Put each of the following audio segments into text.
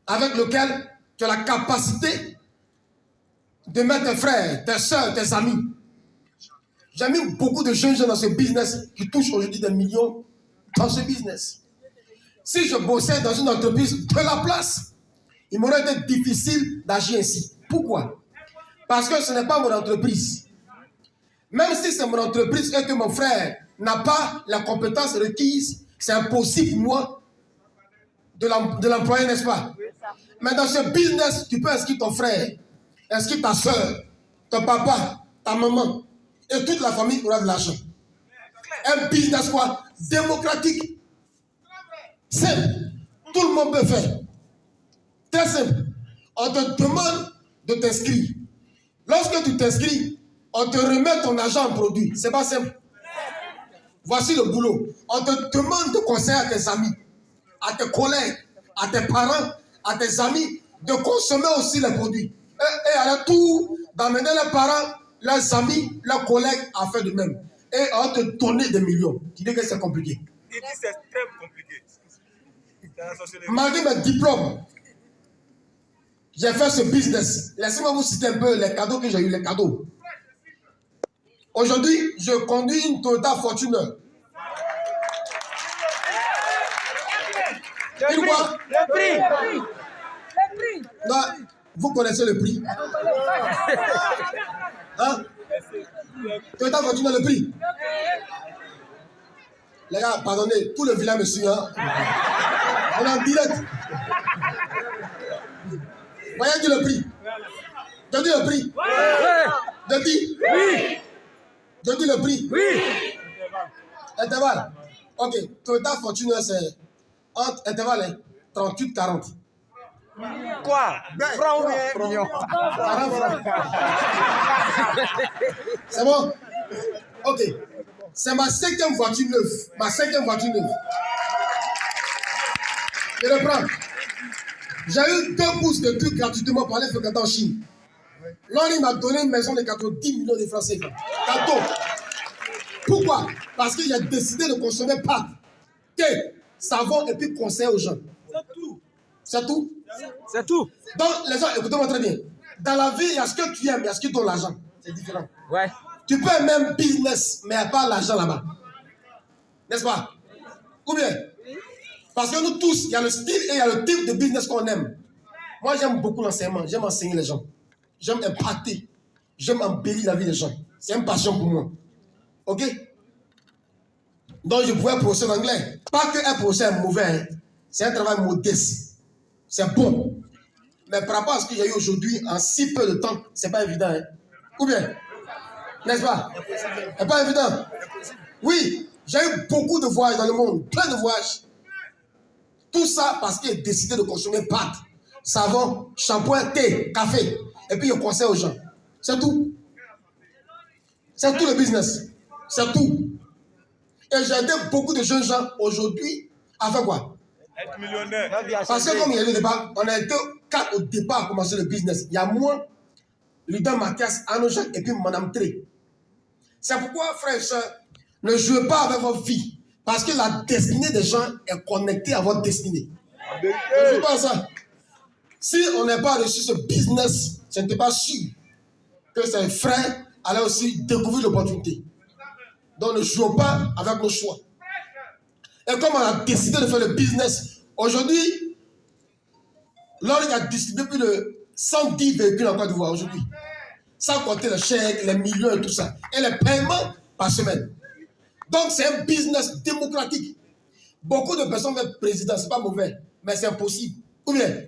avec lequel tu as la capacité de mettre tes frères, tes soeurs, tes amis. J'ai mis beaucoup de jeunes gens dans ce business qui touchent aujourd'hui des millions dans ce business. Si je bossais dans une entreprise de la place, il m'aurait été difficile d'agir ainsi. Pourquoi? Parce que ce n'est pas mon entreprise. Même si c'est mon entreprise et que mon frère n'a pas la compétence requise, c'est impossible pour moi de l'employer, n'est-ce pas? Mais dans ce business, tu peux inscrire ton frère, inscrire ta soeur, ton papa, ta maman, et toute la famille aura de l'argent. Un business quoi? Démocratique. Simple. Tout le monde peut faire. Très simple. On te demande de t'inscrire. Lorsque tu t'inscris, on te remet ton argent en produit. C'est pas simple. Voici le boulot. On te demande de conseiller à tes amis, à tes collègues, à tes parents, à tes amis, de consommer aussi les produits. Et à leur tour, d'amener les parents, leurs amis, leurs collègues à faire de même. Et on te donner des millions. Tu dis que c'est compliqué. Il dit que c'est très compliqué. Malgré mes diplômes, j'ai fait ce business. Laissez-moi vous citer un peu les cadeaux que j'ai eu, les cadeaux. Aujourd'hui, je conduis une Toyota Fortuner. Le prix. Non, vous connaissez le prix? Hein? Toyota Fortuner, le prix? Les gars, pardonnez, tout le village me suit. Hein? On est en direct. Voyez dit le prix. Je dis le prix. Je dis oui. Je dis le prix. Oui. Intervalle. Ok. Toyota Fortuner, c'est entre intervalle 38-40. Quoi? Francs ou bien millions? 40 francs. C'est bon? Ok. C'est ma 5e voiture neuve. Ma 5e voiture neuve. Je reprends. J'ai eu 2 bourses de trucs gratuitement pour aller fréquenter en Chine. L'homme m'a donné une maison de 90 millions de francs CFA. Cadeau. Pourquoi? Parce que j'ai décidé de consommer pâte, thé, savon et puis conseil aux gens. C'est tout. C'est tout? C'est tout. Donc, les gens, écoutez-moi très bien. Dans la vie, il y a ce que tu aimes, il y a ce qui donne l'argent. C'est différent. Ouais. Tu peux aimer un business, mais il n'y a pas l'argent là-bas. N'est-ce pas? Ou bien? Parce que nous tous, il y a le style et il y a le type de business qu'on aime. Moi, j'aime beaucoup l'enseignement. J'aime enseigner les gens. J'aime impacter. J'aime embellir la vie des gens. C'est une passion pour moi. Ok? Donc, je pouvais professeur d'anglais. Pas qu'un professeur est mauvais. Hein. C'est un travail modeste. C'est bon. Mais par rapport à ce que j'ai eu aujourd'hui, en si peu de temps, c'est pas évident. Hein. Ou bien? N'est-ce pas? C'est pas évident. Oui, j'ai eu beaucoup de voyages dans le monde. Plein de voyages. Tout ça parce qu'il a décidé de consommer pâte, savon, shampoing, thé, café. Et puis il conseille aux gens. C'est tout. C'est tout le business. C'est tout. Et j'ai aidé beaucoup de jeunes gens aujourd'hui à faire quoi? Être millionnaire. Parce que comme il y a eu le débat, on a été 4 au départ à commencer le business. Il y a moi, leader Mathias, Arnaud Jacques et puis Madame Tré. C'est pourquoi, frères et sœurs, ne jouez pas avec votre vie. Parce que la destinée des gens est connectée à votre destinée. Ne jouez pas à ça. Si on n'est pas reçu ce business, je n'étais pas sûr que ses frères allaient aussi découvrir l'opportunité. Donc ne jouons pas avec nos choix. Et comme on a décidé de faire le business, aujourd'hui, l'ONU a distribué plus de 110 véhicules en Côte d'Ivoire aujourd'hui. Sans compter les chèques, les millions et tout ça. Et les paiements par semaine. Donc c'est un business démocratique. Beaucoup de personnes veulent être président, c'est pas mauvais, mais c'est impossible. Ou bien,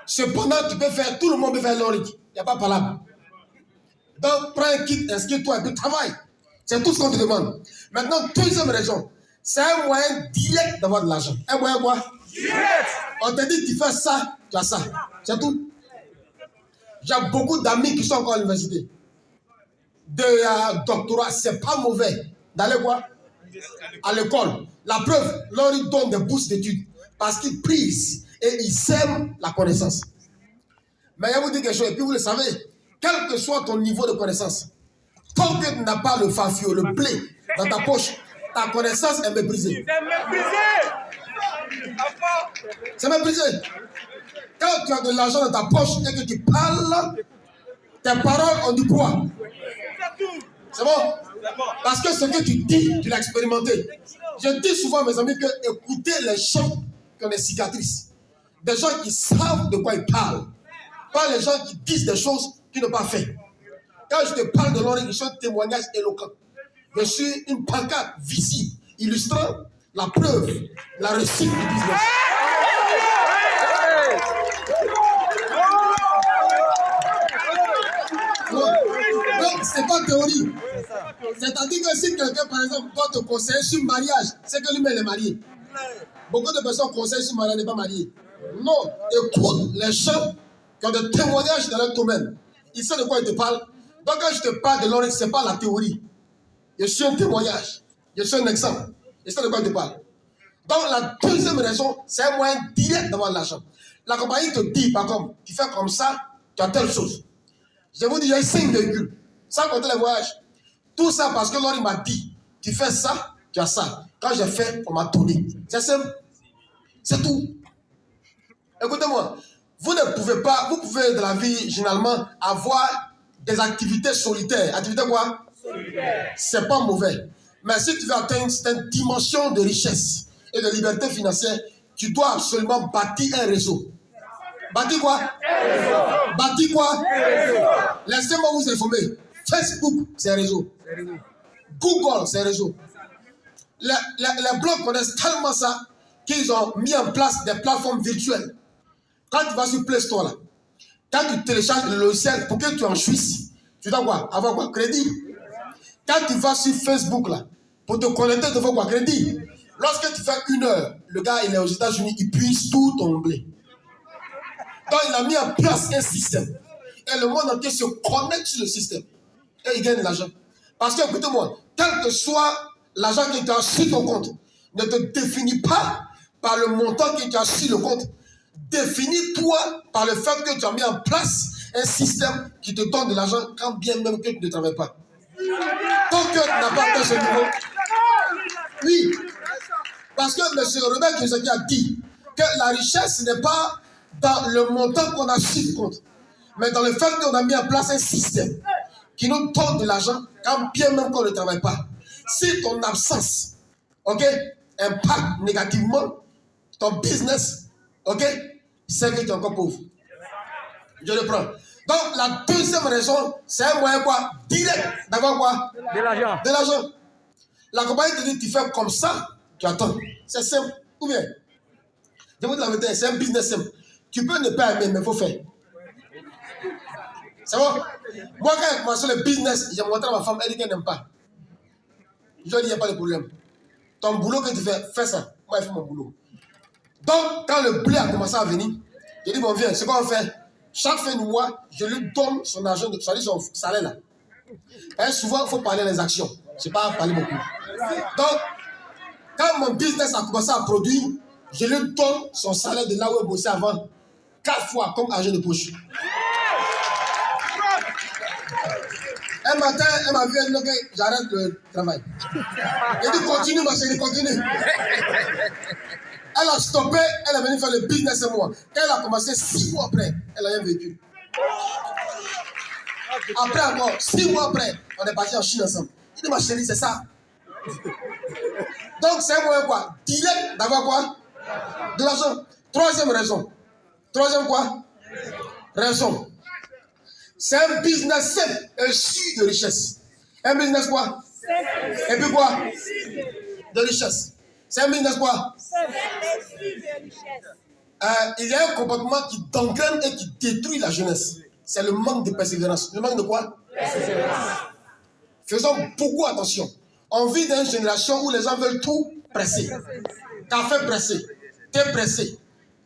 cependant, tu peux faire, tout le monde peut faire l'ONU. Il n'y a pas de parole. Donc prends un kit, inscris-toi et puis travaille. C'est tout ce qu'on te demande. Maintenant, deuxième raison, c'est un moyen direct d'avoir de l'argent. Un moyen quoi? Direct. On te dit, tu fais ça, tu as ça. C'est tout. J'ai beaucoup d'amis qui sont encore à l'université. De doctorat, c'est pas mauvais. D'aller quoi? À l'école. La preuve, l'on lui donne des bourses d'études. Parce qu'ils prisent et ils aiment la connaissance. Mais je vais vous dire quelque chose, et puis vous le savez, quel que soit ton niveau de connaissance, tant que tu n'as pas le fafio, le blé dans ta poche, ta connaissance est méprisée. C'est méprisé. C'est méprisé. Quand tu as de l'argent dans ta poche et que tu parles, tes paroles ont du poids. C'est bon? Parce que ce que tu dis, tu l'as expérimenté. Je dis souvent à mes amis que écoutez les gens qui ont des cicatrices. Des gens qui savent de quoi ils parlent. Pas les gens qui disent des choses qu'ils n'ont pas fait. Quand je te parle de l'oreille, je suis un témoignage éloquent. Je suis une pancarte visible, illustrant la preuve, la réussite du business. Donc, c'est pas théorie. C'est-à-dire que si quelqu'un, par exemple, doit te conseiller sur le mariage, c'est que lui-même est marié. Beaucoup de personnes conseillent sur le mariage, n'est pas marié. Non, écoute les gens qui ont des témoignages dans leur domaine. Ils savent de quoi ils te parlent. Donc, quand je te parle de l'oreille, ce n'est pas la théorie. Je suis un témoignage. Je suis un exemple. Je sais de quoi je te parle. Donc, la deuxième raison, c'est un moyen direct d'avoir de l'argent. La compagnie te dit, par contre, tu fais comme ça, tu as telle chose. Je vous dis, j'ai 5 véhicules. Sans compter les voyages. Tout ça parce que l'on m'a dit, tu fais ça, tu as ça. Quand j'ai fait, on m'a donné. C'est simple. C'est tout. Écoutez-moi. Vous ne pouvez pas, vous pouvez dans la vie, généralement, avoir des activités solitaires. Activités quoi? Solitaires. C'est pas mauvais. Mais si tu veux atteindre cette dimension de richesse et de liberté financière, tu dois absolument bâtir un réseau. Bâtir quoi? Un réseau. Bâtir quoi? Un réseau. Laissez-moi vous informer. Facebook, c'est un réseau. Google, c'est un réseau. Les blogs connaissent tellement ça qu'ils ont mis en place des plateformes virtuelles. Quand tu vas sur Play Store, là, quand tu télécharges le logiciel pour que tu en jouisses, tu dois quoi? Avoir quoi? Crédit. Quand tu vas sur Facebook, là, pour te connecter, tu dois quoi? Crédit. Lorsque tu fais 1 heure, le gars, il est aux États-Unis, il puise tout ton blé. Donc, il a mis en place un système. Et le monde entier se connecte sur le système. Et il gagne de l'argent. Parce que, écoutez-moi, quel que soit l'argent que tu as sur ton compte, ne te définit pas par le montant que tu as sur le compte. Définis-toi par le fait que tu as mis en place un système qui te donne de l'argent quand bien même que tu ne travailles pas. Tant que tu n'as pas atteint ce niveau. Oui. Parce que M. Robert Kiyosaki a dit que la richesse n'est pas dans le montant qu'on a sur le compte, mais dans le fait qu'on a mis en place un système qui nous donne de l'argent quand bien même qu'on ne travaille pas. Si ton absence, impacte négativement ton business, c'est que tu es encore pauvre. Je le prends. Donc, la deuxième raison, c'est un moyen quoi? Direct d'avoir quoi? De l'argent. De l'argent. La compagnie te dit, tu fais comme ça, tu attends. C'est simple. Ou bien, je vous dis la vérité, c'est un business simple. Tu peux ne pas aimer, mais il faut faire. C'est bon? Moi, quand j'ai commencé le business, j'ai montré à ma femme, elle dit qu'elle n'aime pas. Je lui ai dit, il n'y a pas de problème. Ton boulot que tu fais ça. Moi, je fais mon boulot. Donc, quand le blé a commencé à venir, j'ai dit, bon, viens, ce qu'on fait, chaque fin du mois, je lui donne son argent, son salaire là. Et souvent, il faut parler des actions. Je n'ai pas parlé beaucoup. Donc, quand mon business a commencé à produire, je lui donne son salaire de là où il bossait avant, 4 fois comme argent de poche. Un matin, elle m'a vu, elle dit, ok, j'arrête le travail. Elle dit, continue ma chérie, continue. Elle a stoppé, elle est venue faire le business et moi. Quand elle a commencé 6 mois après, elle a un véhicule. Après encore, 6 mois après, on est parti en Chine ensemble. Il dit, ma chérie, c'est ça. Donc, c'est un moyen quoi? Direct d'avoir quoi? De l'argent. Troisième raison. Troisième quoi? Raison. C'est un business simple, un chiffre de richesse. Un business quoi? Et puis quoi? De richesse. C'est un business quoi? Il y a un comportement qui t'engraine et qui détruit la jeunesse. C'est le manque de persévérance. Le manque de quoi? Persévérance. Faisons beaucoup attention. On vit dans une génération où les gens veulent tout presser. Café pressé, thé pressé,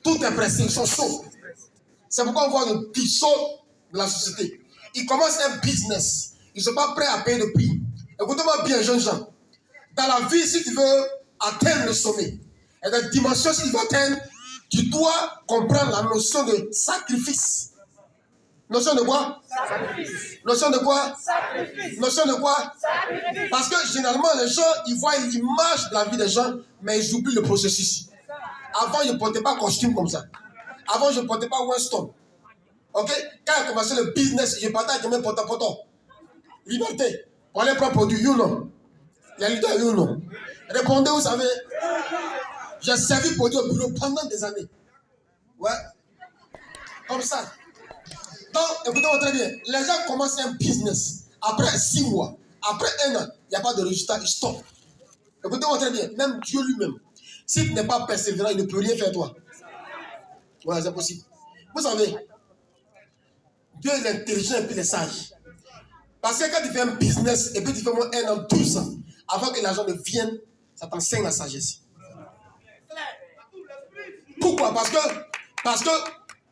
tout est pressé, ils sont chauds. C'est pourquoi on voit le pisseau de la société. Ils commencent un business. Ils ne sont pas prêts à payer le prix. Écoutez-moi bien, jeunes gens. Dans la vie, si tu veux atteindre le sommet, et des dimensions, si tu veux atteindre, tu dois comprendre la notion de sacrifice. Notion de quoi? Sacrifice. Notion de quoi? Sacrifice. Notion de quoi? Sacrifice. Parce que généralement, les gens, ils voient l'image de la vie des gens, mais ils oublient le processus. Avant, ils ne portaient pas costume comme ça. Avant, je ne portais pas Winston. Ok? Quand j'ai commencé le business, je partais avec mes potos. Liberté. Pour aller prendre produit, you know. Les leaders, you know. Répondez, vous savez. J'ai servi produit au bureau pendant des années. Ouais. Comme ça. Donc, écoutez-moi très bien. Les gens commencent un business. Après 6 mois, après 1 an, il n'y a pas de résultat, ils stoppent. Écoutez-moi très bien. Même Dieu lui-même, si tu n'es pas persévérant, il ne peut rien faire toi. Voilà, c'est possible. Vous savez, Dieu est intelligent et puis il est sage. Parce que quand tu fais un business et puis tu fais moins 1 an, 12 ans, avant que l'argent ne vienne, ça t'enseigne la sagesse. Pourquoi? Parce que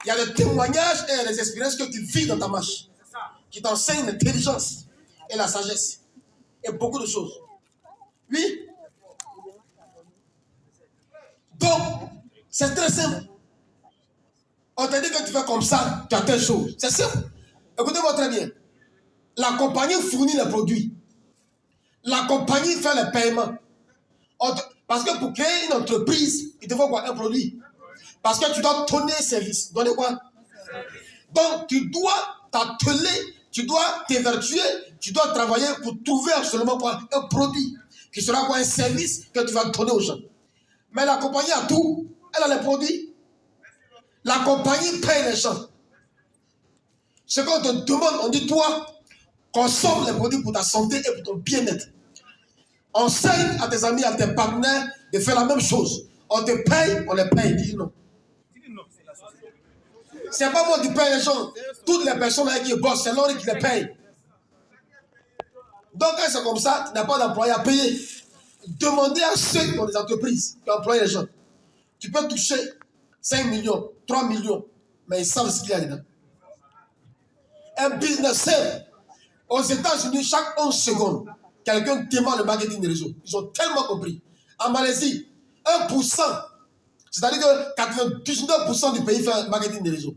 il y a des témoignages et des expériences que tu vis dans ta marche qui t'enseignent l'intelligence et la sagesse et beaucoup de choses. Oui. Donc, c'est très simple. On t'a dit que tu fais comme ça, tu as telle chose. C'est simple. Écoutez-moi très bien. La compagnie fournit les produits. La compagnie fait les paiements. Parce que pour créer une entreprise, il te faut quoi? Un produit. Parce que tu dois donner service. Donner quoi? Donc, tu dois t'atteler, tu dois t'évertuer, tu dois travailler pour trouver absolument quoi? Un produit. Qui sera quoi? Un service que tu vas donner aux gens. Mais la compagnie a tout. Elle a les produits. La compagnie paye les gens. Ce qu'on te demande, on dit toi, consomme les produits pour ta santé et pour ton bien-être. Enseigne à tes amis, à tes partenaires de faire la même chose. On te paye, on les paye. Dis non. C'est pas moi qui paye les gens. Toutes les personnes avec qui bossent, c'est l'on qui les paye. Donc, quand c'est comme ça, tu n'as pas d'employé à payer. Demandez à ceux qui ont des entreprises qui emploient les gens. Tu peux toucher 5 millions, 3 millions, mais ils savent ce qu'il y a dedans. Un business simple. Aux États-Unis, chaque 11 secondes, quelqu'un demande le marketing des réseaux. Ils ont tellement compris. En Malaisie, 1%, c'est-à-dire que 99% du pays fait un marketing des réseaux.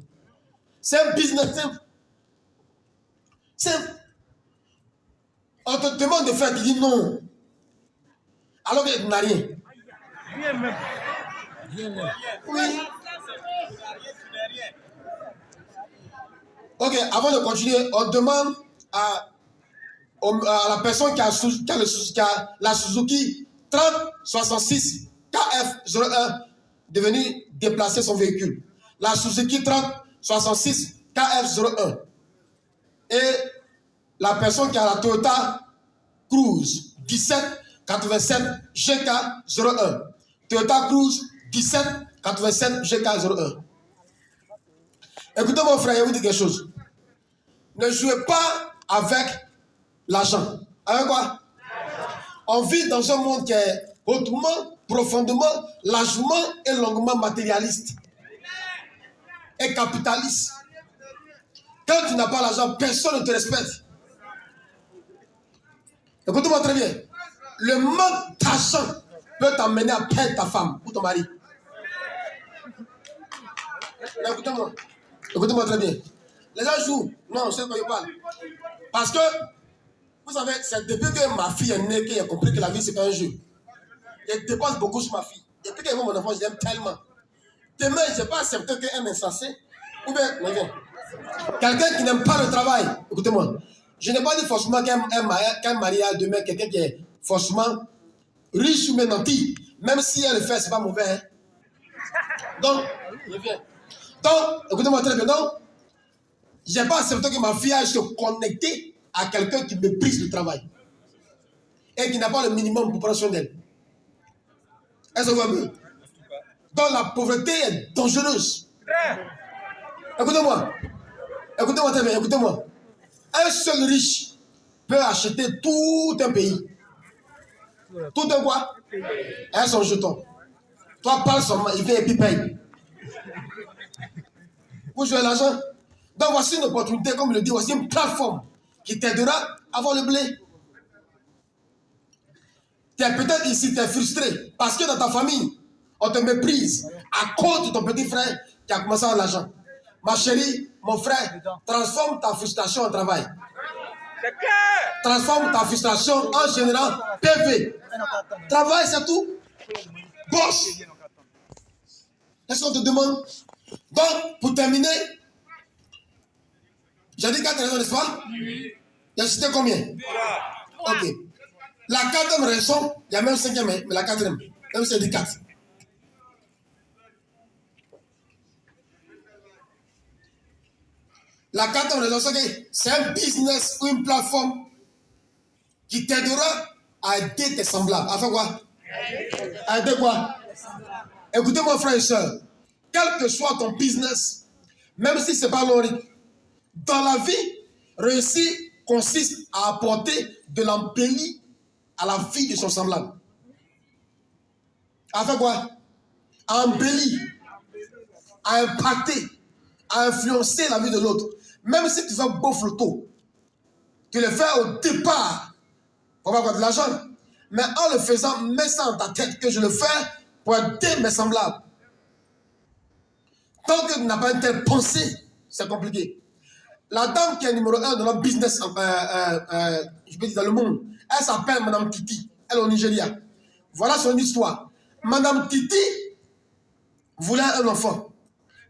C'est un business simple. Simple. On te demande de faire, tu dis non. Alors que tu n'as rien. Oui. Ok, avant de continuer, on demande à la personne qui a la Suzuki 3066 KF01 de venir déplacer son véhicule. La Suzuki 3066 KF01. Et la personne qui a la Toyota Cruise 1787 GK01. Toyota Cruise 1787 GK01. Écoutez mon frère, je vais vous dire quelque chose. Ne jouez pas avec l'argent. Avec quoi? On vit dans un monde qui est hautement, profondément, largement et longuement matérialiste et capitaliste. Quand tu n'as pas l'argent, personne ne te respecte. Écoutez-moi très bien. Le manque d'argent peut t'amener à perdre ta femme ou ton mari. Écoutez-moi. Écoutez-moi très bien. Les gens jouent. Non, je sais de quoi je parle. Parce que, vous savez, c'est depuis que ma fille est née que j'ai compris que la vie, c'est pas un jeu. Je dépense beaucoup sur ma fille. Depuis qu'elle voit mon enfant, je l'aime tellement. Demain, je n'ai pas accepté qu'un insensé, ou bien, quelqu'un qui n'aime pas le travail. Écoutez-moi. Je n'ai pas dit forcément qu'un mari a demain quelqu'un qui est forcément riche ou bien nanti. Même si elle le fait, c'est pas mauvais. Hein? Donc, écoutez-moi très bien. Donc, je n'ai pas accepté que ma fille aille se connecter à quelqu'un qui méprise le travail. Et qui n'a pas le minimum pour prendre soin d'elle. Est-ce que vous voyez? Donc, la pauvreté est dangereuse. Écoutez-moi. Écoutez-moi très bien. Écoutez-moi. Un seul riche peut acheter tout un pays. Tout un quoi? Un son jeton. Toi, parle seulement, il vient et puis paye. Vous jouez l'argent. Donc, voici une opportunité, comme je le dis, voici une plateforme qui t'aidera à avoir le blé. Tu es peut-être ici, tu es frustré parce que dans ta famille, on te méprise à cause de ton petit frère qui a commencé à avoir l'argent. Ma chérie, mon frère, transforme ta frustration en travail. Transforme ta frustration en général PV. Travail, c'est tout. Bosse. Est-ce qu'on te demande? Donc, pour terminer, j'ai dit 4 raisons, n'est-ce pas? J'ai cité combien? Ok. La 4e raison, il y a même 5e, mais la 4e, même si c'est dit 4. La 4e raison, c'est que c'est un business ou une plateforme qui t'aidera à aider tes semblables. À faire quoi? À aider quoi? Écoutez mon frère et soeur, quel que soit ton business, même si ce n'est pas l'orique, dans la vie, réussir consiste à apporter de l'embellie à la vie de son semblable. À faire quoi? À embellir, à impacter, à influencer la vie de l'autre. Même si tu fais beau photo, tu le fais au départ pour avoir de l'argent. Mais en le faisant, mets ça dans ta tête que je le fais pour aider mes semblables. Tant que tu n'as pas une telle pensée, c'est compliqué. La dame qui est numéro 1 dans notre business, je peux dire dans le monde, elle s'appelle Madame Titi. Elle est au Nigeria. Voilà son histoire. Madame Titi voulait un enfant.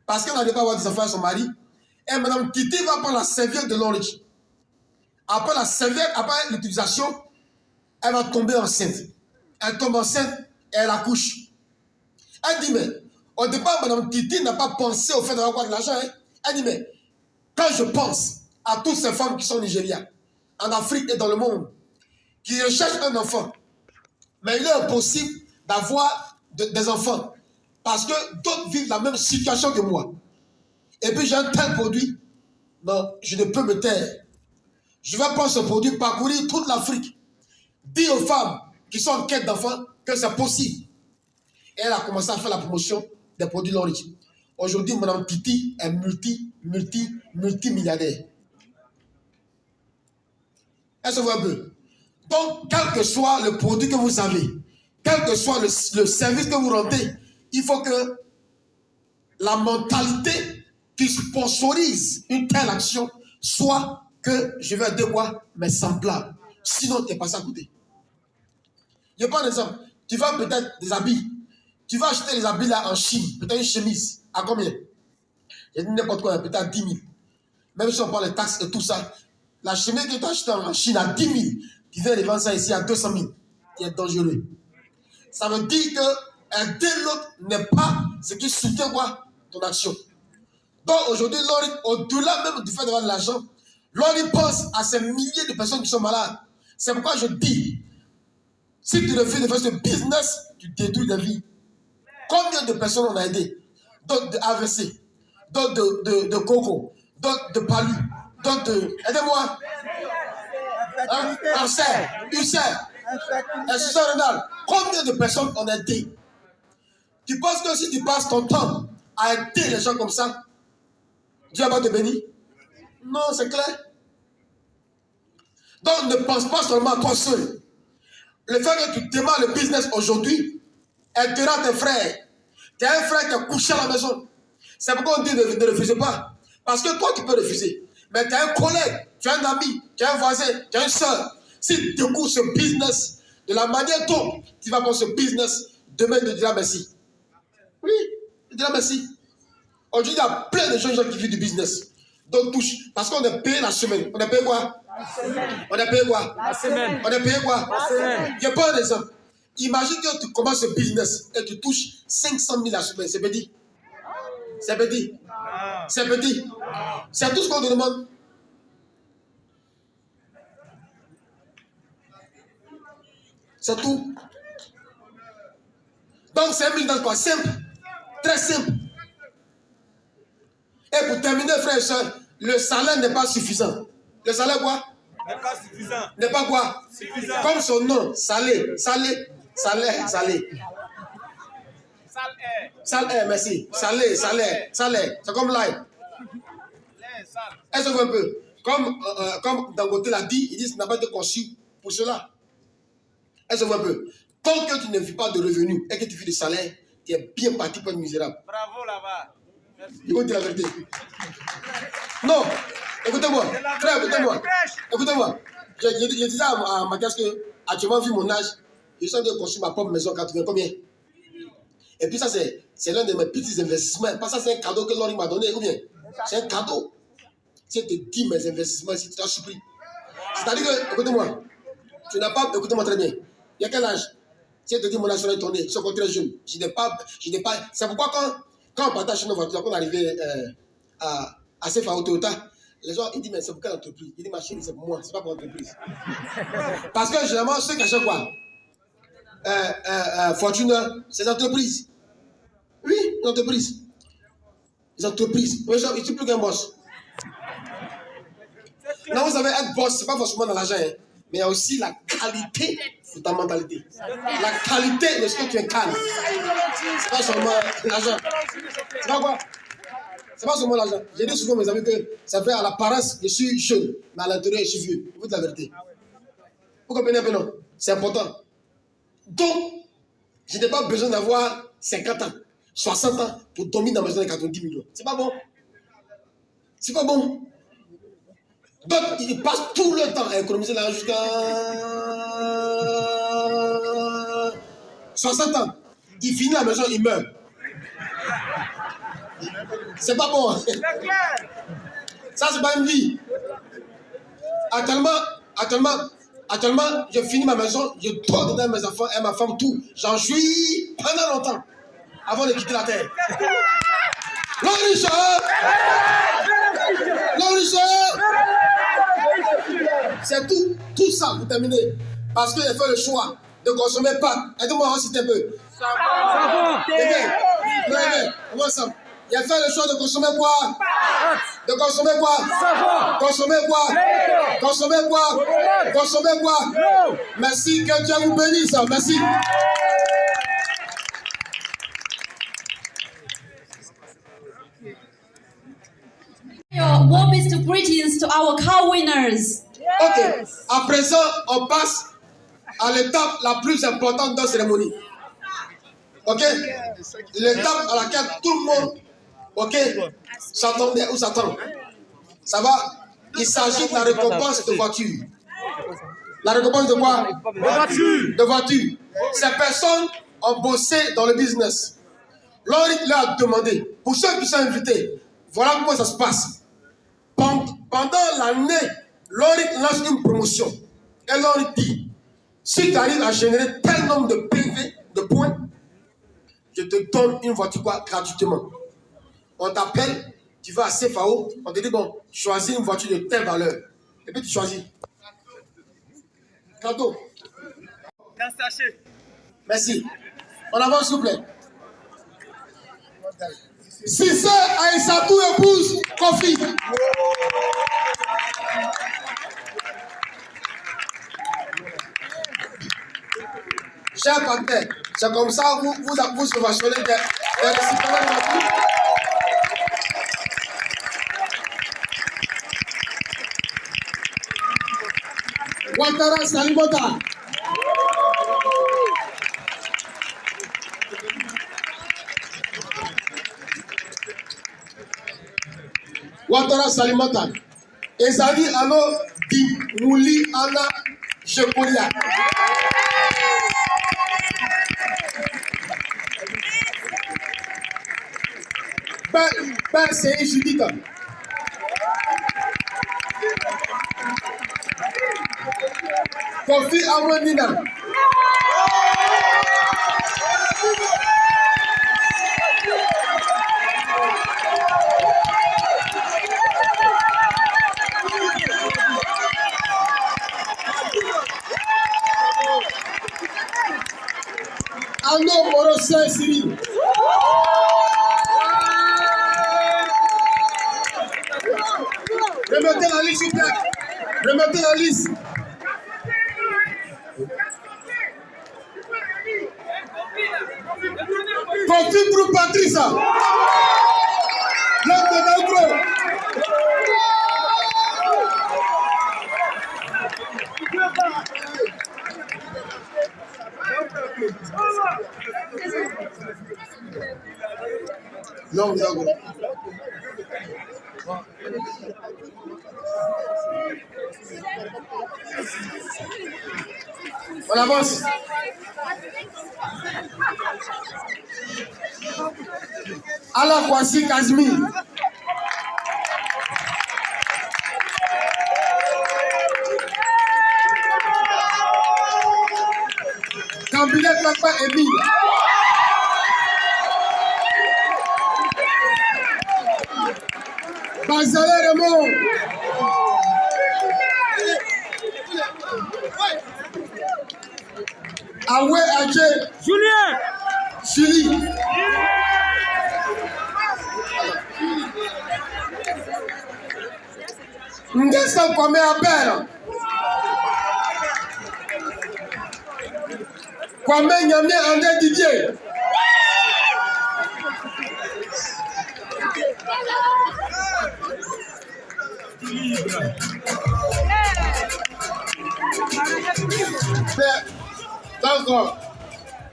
Parce qu'elle n'allait pas avoir des enfants à son mari. Et Madame Titi va prendre la serviette de l'origine. Après la serviette, après l'utilisation, elle va tomber enceinte. Elle tombe enceinte et elle accouche. Elle dit, mais au départ, Madame Titi n'a pas pensé au fait d'avoir de l'argent. Hein. Elle dit, mais quand je pense à toutes ces femmes qui sont au Nigeria, en Afrique et dans le monde, qui recherchent un enfant, mais il est impossible d'avoir des enfants parce que d'autres vivent la même situation que moi. Et puis j'ai un tel produit, non, je ne peux me taire. Je vais prendre ce produit, parcourir toute l'Afrique, dire aux femmes qui sont en quête d'enfants que c'est possible. Et elle a commencé à faire la promotion des produits Lorich. Aujourd'hui, Mme Titi est multimilliardaire. Est-ce que vous voyez un peu? Donc, quel que soit le produit que vous avez, quel que soit le service que vous rendez, il faut que la mentalité qui sponsorise une telle action soit que je vais aider quoi? Mes semblables. Sinon, tu es passé à côté. Je prends un exemple. Tu vas peut-être des habits. Tu vas acheter les habits là en Chine. Peut-être une chemise. À combien? J'ai dit n'importe quoi, peut-être à 10 000. Même si on parle des taxes et tout ça. La chemise que tu as achetée en Chine à 10 000, tu viens de vendre ça ici à 200 000. Tu es dangereux. Ça veut dire que aider l'autre n'est pas ce qui soutient quoi? Ton action. Donc aujourd'hui, au-delà même du fait d'avoir de l'argent, l'on pense à ces milliers de personnes qui sont malades. C'est pourquoi je dis, si tu refuses de faire ce business, tu détruis des vies. Combien de personnes on a aidé? D'autres de AVC, d'autres de coco, d'autres de palu, d'autres de... Aidez-moi. Cancer, ulcère, insuffisance rénale. Combien de personnes on a aidé? Tu penses que si tu passes ton temps à aider les gens comme ça, Dieu va te bénir? Non, c'est clair. Donc ne pense pas seulement à toi seul. Le fait que tu démarres le business aujourd'hui aidera tes frères. Tu as un frère qui est couché à la maison. C'est pourquoi on dit ne refusez pas. Parce que toi, tu peux refuser. Mais tu as un collègue, tu as un ami, tu as un voisin, tu as une soeur. Si tu découvres ce business de la manière dont tu vas prendre ce business, demain, tu diras merci. Oui, tu diras merci. Aujourd'hui, il y a plein de gens qui vivent du business. Donc, touche. Parce qu'on est payé la semaine. On est payé quoi? On est payé quoi? La semaine. On est payé quoi? La semaine. Je prends un exemple. Imagine que tu commences ce business et tu touches 500 000 la semaine. C'est petit. C'est petit. C'est petit. C'est tout ce qu'on te demande. C'est tout. Donc, c'est un business quoi? Simple. Très simple. Et pour terminer, frères et sœurs, le salaire n'est pas suffisant. Le salaire quoi? N'est pas suffisant. N'est pas quoi? Suffisant. Comme son nom, salé, salé, salé, salé. Salé, merci. Salé, salé, salé. C'est comme l'ail. Est-ce que vous voyez un peu? Comme Dangote l'a dit, il dit que ça n'a pas été conçu pour cela. Est-ce que vous voyez un peu? Tant que tu ne vis pas de revenus et que tu vis de salaire, tu es bien parti pour être misérable. Bravo là-bas. Il faut dire la vérité. Non, écoutez-moi. Frère, écoutez-moi. Écoutez-moi. Je disais à Mathias que, actuellement, vu mon âge, je suis en train de construire ma propre maison en 80. Combien? Et puis ça, c'est l'un de mes petits investissements. Pas ça, c'est un cadeau que l'on m'a donné, ou bien c'est un cadeau. Si je te dis mes investissements, si tu t'as surpris. C'est-à-dire que, écoutez-moi, tu n'as pas, écoutez-moi très bien. Il y a quel âge? Si je te dis mon âge est tourné, je suis encore très jeune. Je n'ai pas, c'est pourquoi quand on partage nos voitures, quand on arrivait à CFAO Toyota, les gens ils disent, mais c'est pour quelle entreprise? Ils disent, ma chérie, c'est pour moi, c'est pas pour l'entreprise. Parce que généralement, ceux qui achètent quoi? Fortune, c'est des entreprises. Oui, des entreprises. Les entreprises. Oui, je ne suis plus qu'un boss. Non, vous savez, être boss, ce n'est pas forcément dans l'argent, hein, mais il y a aussi la qualité de ta mentalité. La qualité de ce que tu incarnes. C'est pas seulement l'argent. C'est pas quoi? C'est pas seulement l'argent. J'ai dit souvent à mes amis que ça fait à l'apparence, je suis jeune, mais à l'intérieur, je suis vieux. Vous dites la vérité. Vous comprenez un peu, non? C'est important. Donc, je n'ai pas besoin d'avoir 50 ans, 60 ans pour dormir dans ma maison de 90 millions. C'est pas bon. C'est pas bon. Donc, il passe tout le temps à économiser l'argent jusqu'à 60 ans. Il finit la maison, il meurt. C'est pas bon. Ça, c'est pas une vie. Actuellement, je finis ma maison, je dors dedans mes enfants et ma femme, tout. J'en jouis pendant longtemps avant de quitter la terre. C'est tout ça pour terminer. Parce que j'ai fait le choix de consommer pas. Aidez-moi à citer un peu. Comment ça? Il a fait le choix de consommer quoi? De consommer quoi? Consommer quoi? Consommer quoi? Consommer quoi? Merci, que Dieu vous bénisse. Merci. Your warmest greetings to our car winners. Ok, à présent, on passe à l'étape la plus importante de la cérémonie. Ok? L'étape à laquelle tout le monde, ok, s'attendait ou s'attend. Ça va? Il s'agit de la récompense de voiture. La récompense de quoi? De voiture. De voiture. Ces personnes ont bossé dans le business. L'on leur a demandé, pour ceux qui sont invités, voilà comment ça se passe. Pendant l'année, l'on lance une promotion. Et l'on dit, si tu arrives à générer tel nombre de PV, de points, je te donne une voiture quoi, gratuitement. On t'appelle, tu vas à CFAO, on te dit, bon, choisis une voiture de telle valeur. Et puis tu choisis. Cadeau. Merci. On avance, s'il vous plaît. Cissé Aïssatou épouse Kofi. Chers partenaires, c'est comme ça vous subventionnez des récipients de la. Ouattara Salimota. Ouattara Salimota. Ezali Ano Di Mouli Ana Jekolia. Ben c'est Judith. Kofi Amonina. Ano Morosé Siri. Remettez la liste, s'il vous plaît. Remettez la liste. Confie pour Patrice. L'homme de Nagro. L'homme de Nagro. On avance. Alors voici Casimir. Cabinet Papa Emile. Bazalé Raymond. Aoué Adje. Julien. Chili. Ndessa Kwame Abel. Kwame Nyame André Didier. D'accord.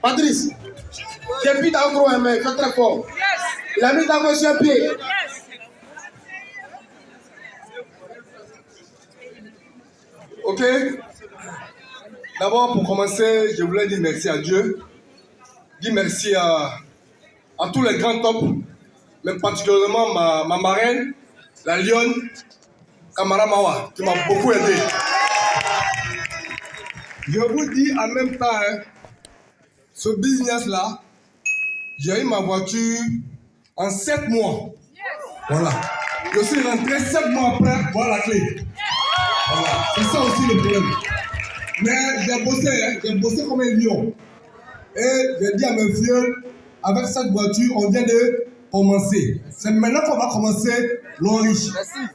Patrice, depuis ta gros aimé, fais très fort. Il a mis ta gauche sur un pied. Ok. D'abord, pour commencer, je voulais dire merci à Dieu. Dire merci à tous les grands tops, mais particulièrement ma marraine, la lionne, Kamara Mawa, qui m'a beaucoup aidé. Je vous dis en même temps, hein, ce business-là, j'ai eu ma voiture en 7 mois. Voilà. Je suis rentré 7 mois après, voilà la clé. Voilà. C'est ça aussi le problème. Mais j'ai bossé comme un lion. Et j'ai dit à mes vieux, avec cette voiture, on vient de commencer. C'est maintenant qu'on va commencer l'eau riche.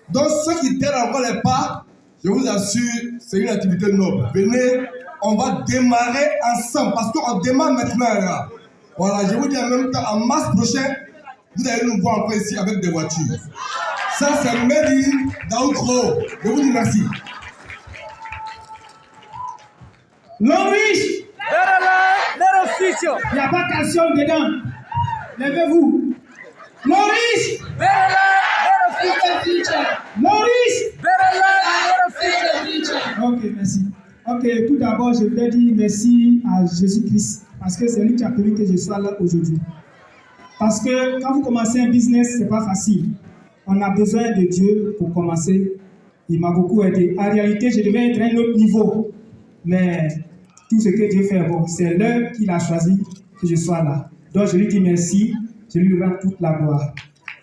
Donc ceux qui tiennent encore les pas, je vous assure, c'est une activité noble. Venez, on va démarrer ensemble parce qu'on démarre maintenant là. Voilà, je vous dis en même temps, en mars prochain, vous allez nous voir encore ici avec des voitures. Ça, c'est Made in Daoudro. Je vous dis merci. L'homme riche, il n'y a pas question dedans. Levez-vous. L'homme riche, l'homme riche. Ok, merci. Ok, tout d'abord, je voudrais dire merci à Jésus-Christ parce que c'est lui qui a permis que je sois là aujourd'hui. Parce que quand vous commencez un business, ce n'est pas facile. On a besoin de Dieu pour commencer. Il m'a beaucoup aidé. En réalité, je devais être à un autre niveau. Mais tout ce que Dieu fait, bon, c'est l'heure qu'il a choisi que je sois là. Donc, je lui dis merci. Je lui rends toute la gloire.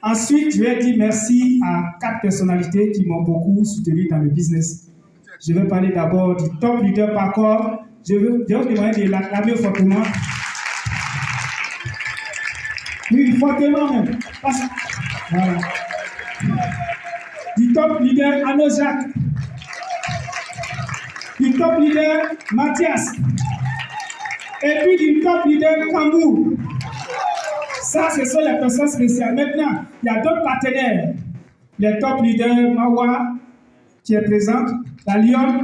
Ensuite, je vais dire merci à 4 personnalités qui m'ont beaucoup soutenu dans le business. Je vais parler d'abord du top leader par corps. Je vais vous demander de l'acclamer fortement. Oui, fortement même. Voilà. Du top leader Arnaud Jacques. Du top leader Mathias. Et puis du top leader Kamou. Ça, ce sont les personnes spéciales. Maintenant, il y a d'autres partenaires. Les top leaders Mawa, qui est présente, la Lyon,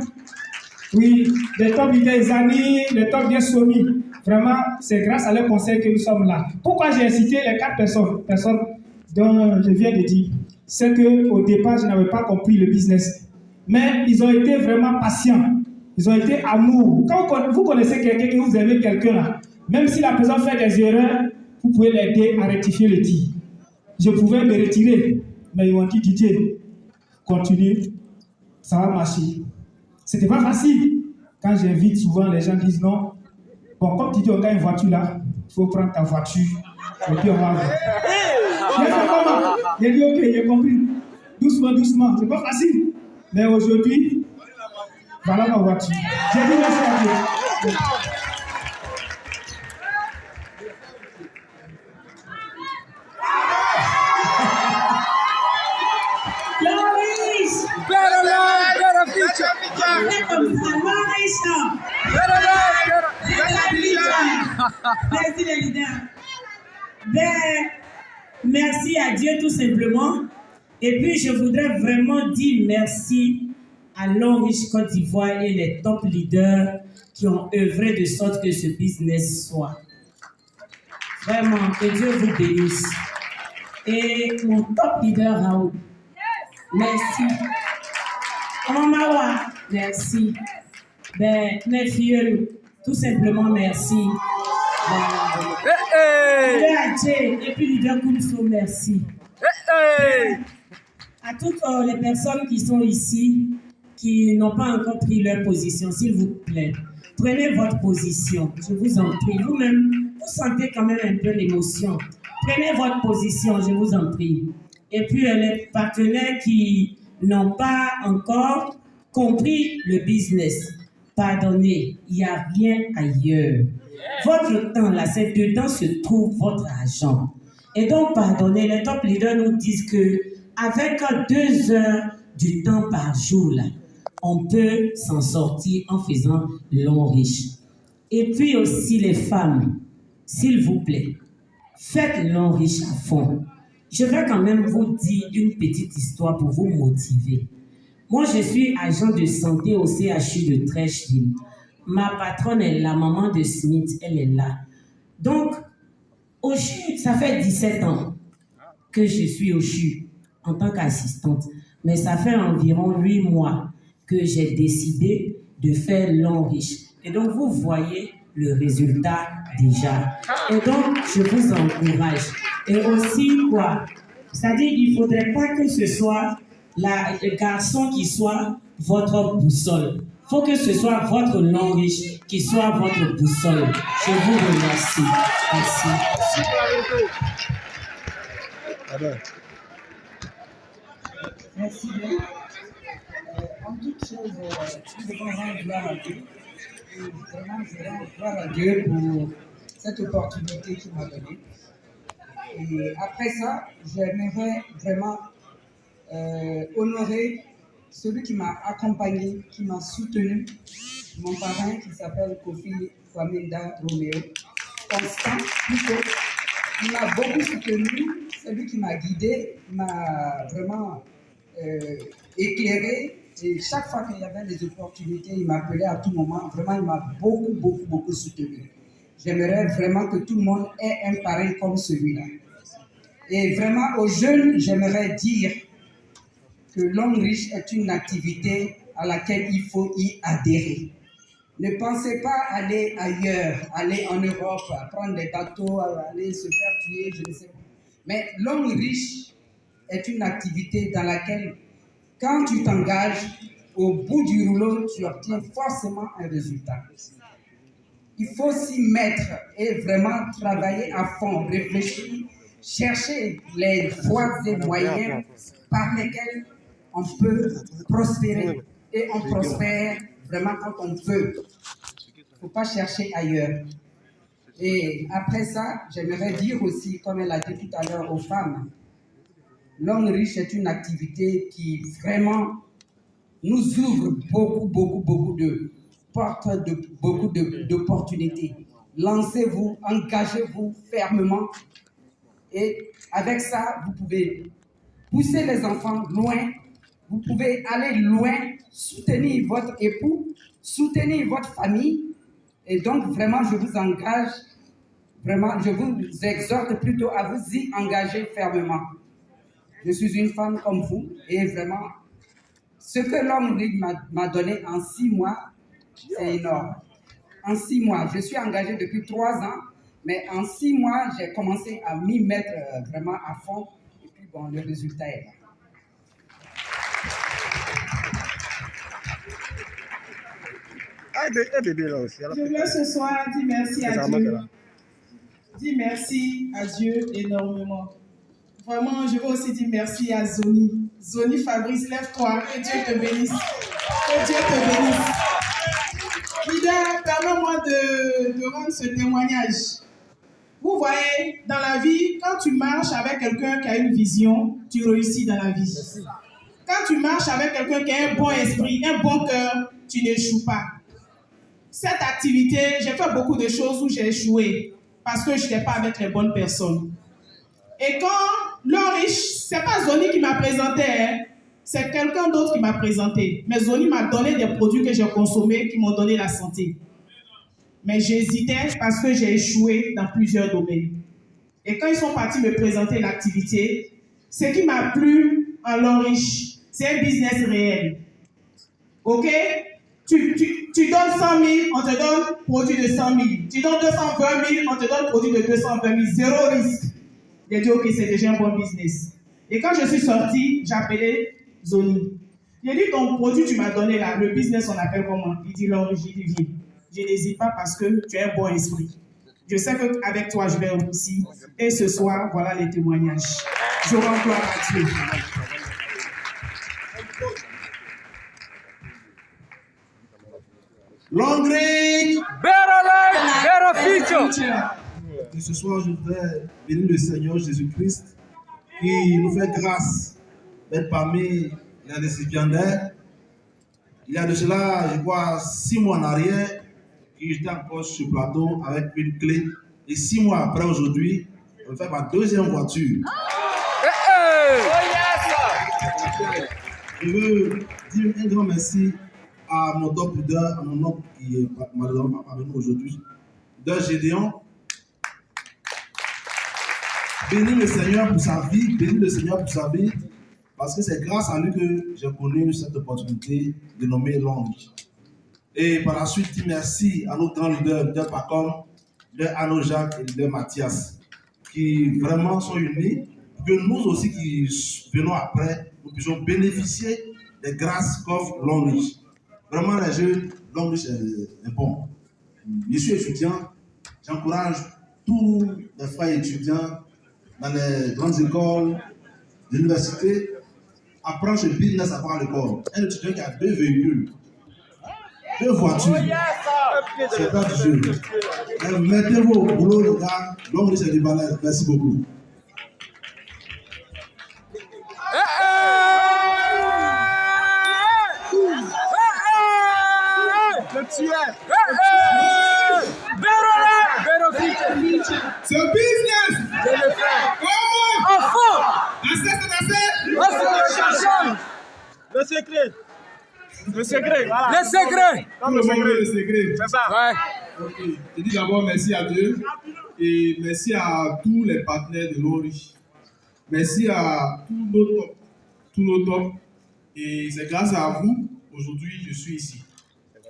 oui, les top leaders Zani, les top leaders Somi. Vraiment, c'est grâce à leur conseil que nous sommes là. Pourquoi j'ai cité les 4 personnes dont je viens de dire? C'est qu'au départ, je n'avais pas compris le business. Mais ils ont été vraiment patients. Ils ont été amour. Quand vous connaissez quelqu'un, que vous aimez quelqu'un là, même si la personne fait des erreurs, vous pouvez l'aider à rectifier le tir. Je pouvais me retirer, mais ils m'ont dit, Didier, continue, ça va marcher. C'était pas facile. Quand j'invite, souvent les gens disent non. Bon, comme tu dis, on a une voiture là, il faut prendre ta voiture et puis on va voir. J'ai dit, ok, j'ai compris. Doucement, doucement, c'est pas facile. Mais aujourd'hui, voilà ma voiture. J'ai dit merci à Dieu. Merci les leaders. Merci à Dieu tout simplement. Et puis je voudrais vraiment dire merci à l'Enriche Côte d'Ivoire et les top leaders qui ont œuvré de sorte que ce business soit. Vraiment, que Dieu vous bénisse. Et mon top leader Raoul, merci. Maman Mawa, merci. Mes filles, Tout simplement, merci. Leader Adjé et puis leader Koumso, merci. À toutes les personnes qui sont ici, qui n'ont pas encore pris leur position, s'il vous plaît, prenez votre position, je vous en prie. Vous-même, vous sentez quand même un peu l'émotion. Prenez votre position, je vous en prie. Et puis, les partenaires qui n'ont pas encore compris le business, pardonnez, il n'y a rien ailleurs. Votre temps, là, c'est dedans se trouve votre argent. Et donc, pardonnez, les top leaders nous disent que avec 2 heures du temps par jour, là, on peut s'en sortir en faisant long riche. Et puis aussi les femmes, s'il vous plaît, faites long riche à fond. Je vais quand même vous dire une petite histoire pour vous motiver. Moi, je suis agent de santé au CHU de Trècheville. Ma patronne est la maman de Smith, elle est là. Donc, au CHU, ça fait 17 ans que je suis au CHU en tant qu'assistante. Mais ça fait environ 8 mois que j'ai décidé de faire long riche. Et donc, vous voyez le résultat déjà. Et donc, je vous encourage. Et aussi, quoi? C'est-à-dire, il ne faudrait pas que ce soit le garçon qui soit votre boussole. Il faut que ce soit votre long riche qui soit votre boussole. Je vous remercie. Merci. Merci bien. En toute chose, nous devons rendre gloire à Dieu. Et vraiment, je rends gloire à Dieu pour cette opportunité qu'il m'a donnée. Et après ça, j'aimerais vraiment honorer celui qui m'a accompagné, qui m'a soutenu, mon parrain qui s'appelle Kofi Kwaminda Roméo. Constant, plutôt. Il m'a beaucoup soutenu, c'est lui qui m'a guidé, m'a vraiment éclairé. Et chaque fois qu'il y avait des opportunités, il m'appelait à tout moment. Vraiment, il m'a beaucoup soutenu. J'aimerais vraiment que tout le monde ait un parrain comme celui-là. Et vraiment, aux jeunes, j'aimerais dire que Long Riche est une activité à laquelle il faut y adhérer. Ne pensez pas aller ailleurs, aller en Europe, prendre des bateaux, aller se faire tuer, je ne sais pas. Mais Long Riche est une activité dans laquelle, quand tu t'engages, au bout du rouleau, tu obtiens forcément un résultat. Il faut s'y mettre et vraiment travailler à fond, réfléchir, chercher les voies et moyens par lesquels on peut prospérer. Et on prospère vraiment quand on veut. Il ne faut pas chercher ailleurs. Et après ça, j'aimerais dire aussi, comme elle a dit tout à l'heure aux femmes, Long Riche est une activité qui vraiment nous ouvre beaucoup de portes, beaucoup d'opportunités. Lancez-vous, engagez-vous fermement. Et avec ça, vous pouvez pousser les enfants loin. Vous pouvez aller loin, soutenir votre époux, soutenir votre famille. Et donc, vraiment, je vous engage, vraiment, je vous exhorte plutôt à vous y engager fermement. Je suis une femme comme vous et vraiment, ce que l'homme m'a donné en 6 mois, c'est énorme. En 6 mois, je suis engagée depuis 3 ans, mais en 6 mois, j'ai commencé à m'y mettre vraiment à fond. Et puis, bon, le résultat est là. Je voulais ce soir dire merci à Dieu. Dire merci à Dieu énormément. Vraiment, je veux aussi dire merci à Zoni. Zoni Fabrice, lève-toi, que Dieu te bénisse. Que Dieu te bénisse. Leader, permets-moi de rendre ce témoignage. Vous voyez, dans la vie, quand tu marches avec quelqu'un qui a une vision, tu réussis dans la vie. Quand tu marches avec quelqu'un qui a un bon esprit, un bon cœur, tu n'échoues pas. Cette activité, j'ai fait beaucoup de choses où j'ai échoué parce que je n'étais pas avec les bonnes personnes. Et quand Long Riche, ce n'est pas Zoni qui m'a présenté, hein, c'est quelqu'un d'autre qui m'a présenté. Mais Zoni m'a donné des produits que j'ai consommés qui m'ont donné la santé. Mais j'hésitais parce que j'ai échoué dans plusieurs domaines. Et quand ils sont partis me présenter l'activité, ce qui m'a plu en Long Riche, c'est un business réel. OK? Tu donnes 100 000, on te donne produit de 100 000. Tu donnes 220 000, on te donne produit de 220 000. Zéro risque. J'ai dit, ok, c'est déjà un bon business. Et quand je suis sorti, j'ai appelé Zoni. J'ai dit, ton produit, tu m'as donné là, le business, on appelle comment? Il dit, l'origine, il dit, je n'hésite pas parce que tu as un bon esprit. Je sais qu'avec toi, je vais aussi. Et ce soir, voilà les témoignages. Je rends gloire à Dieu. Longridge, better life, better future. Et ce soir, je voudrais bénir le Seigneur Jésus-Christ qui nous fait grâce d'être parmi les récipiendaires. Il y a de cela, je crois, 6 mois en arrière, que j'étais encore sur le plateau avec une clé. Et 6 mois après, aujourd'hui, je fais ma deuxième voiture. Je veux dire un grand merci à mon top leader, à mon homme qui est malheureusement pas avec nous aujourd'hui, leader Gédéon. Bénis le Seigneur pour sa vie, bénis le Seigneur pour sa vie, parce que c'est grâce à lui que j'ai connu cette opportunité de nommer Longridge. Et par la suite, dis merci à nos grands leaders, leader Pacom, leader Arnaud Jacques et leader Mathias, qui vraiment sont unis, pour que nous aussi qui venons après, nous puissions bénéficier des grâces qu'offre Longridge. Vraiment, les jeunes, Longridge est bon. Je suis étudiant, j'encourage tous les frères étudiants dans les grandes écoles, l'université, à prendre ce business à part l'école. Un étudiant qui a 2 véhicules, 2 voitures, c'est pas du jeu. Mettez-vous au boulot, les gars. Longridge est du balai. Merci beaucoup. Ce business, je le fais. Comment? En fond. Le secret. Le secret. Voilà. Le secret. Tout le monde veut le secret. C'est ça. Ouais. Ok. Je dis d'abord merci à Dieu et merci à tous les partenaires de Longridge. Merci à tous nos tops. Et c'est grâce à vous, aujourd'hui, je suis ici.